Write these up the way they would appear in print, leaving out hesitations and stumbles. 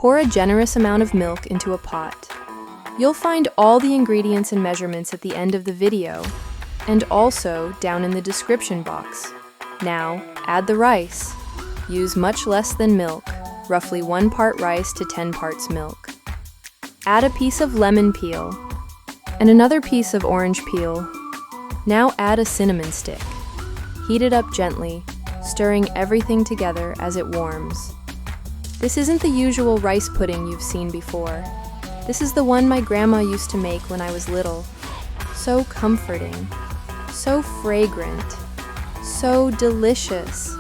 Pour a generous amount of milk into a pot. You'll find all the ingredients and measurements at the end of the video, and also down in the description box. Now, add the rice. Use much less than milk, roughly 1 part rice to 10 parts milk. Add a piece of lemon peel and another piece of orange peel. Now add a cinnamon stick. Heat it up gently, stirring everything together as it warms. This isn't the usual rice pudding you've seen before. This is the one my grandma used to make when I was little. So comforting, so fragrant, so delicious.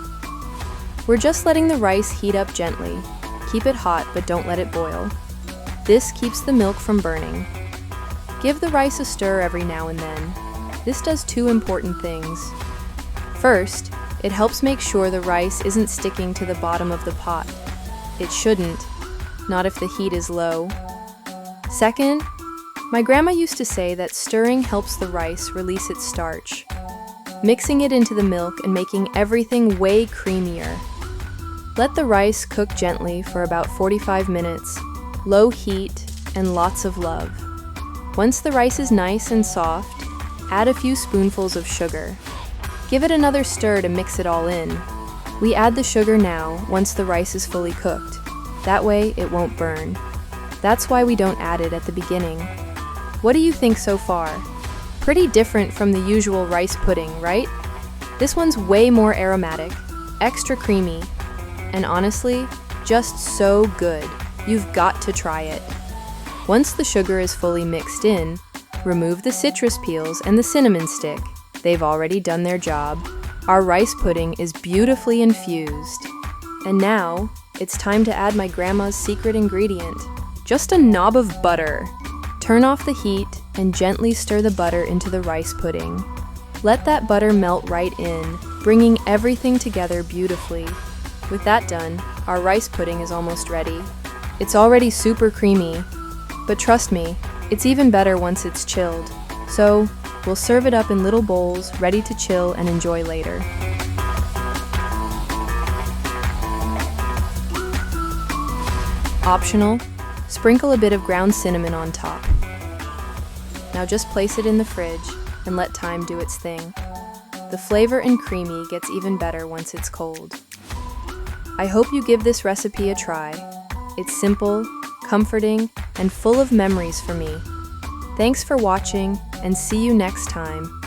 We're just letting the rice heat up gently. Keep it hot, but don't let it boil. This keeps the milk from burning. Give the rice a stir every now and then. This does 2 important things. First, it helps make sure the rice isn't sticking to the bottom of the pot. It shouldn't, not if the heat is low. Second, my grandma used to say that stirring helps the rice release its starch, mixing it into the milk and making everything way creamier. Let the rice cook gently for about 45 minutes, low heat, and lots of love. Once the rice is nice and soft, add a few spoonfuls of sugar. Give it another stir to mix it all in. We add the sugar now, once the rice is fully cooked. That way, it won't burn. That's why we don't add it at the beginning. What do you think so far? Pretty different from the usual rice pudding, right? This one's way more aromatic, extra creamy, and honestly, just so good. You've got to try it. Once the sugar is fully mixed in, remove the citrus peels and the cinnamon stick. They've already done their job. Our rice pudding is beautifully infused. And now, it's time to add my grandma's secret ingredient, just a knob of butter. Turn off the heat and gently stir the butter into the rice pudding. Let that butter melt right in, bringing everything together beautifully. With that done, our rice pudding is almost ready. It's already super creamy, but trust me, it's even better once it's chilled. So, we'll serve it up in little bowls, ready to chill and enjoy later. Optional, sprinkle a bit of ground cinnamon on top. Now just place it in the fridge and let time do its thing. The flavor and creamy gets even better once it's cold. I hope you give this recipe a try. It's simple, comforting, and full of memories for me. Thanks for watching, and see you next time.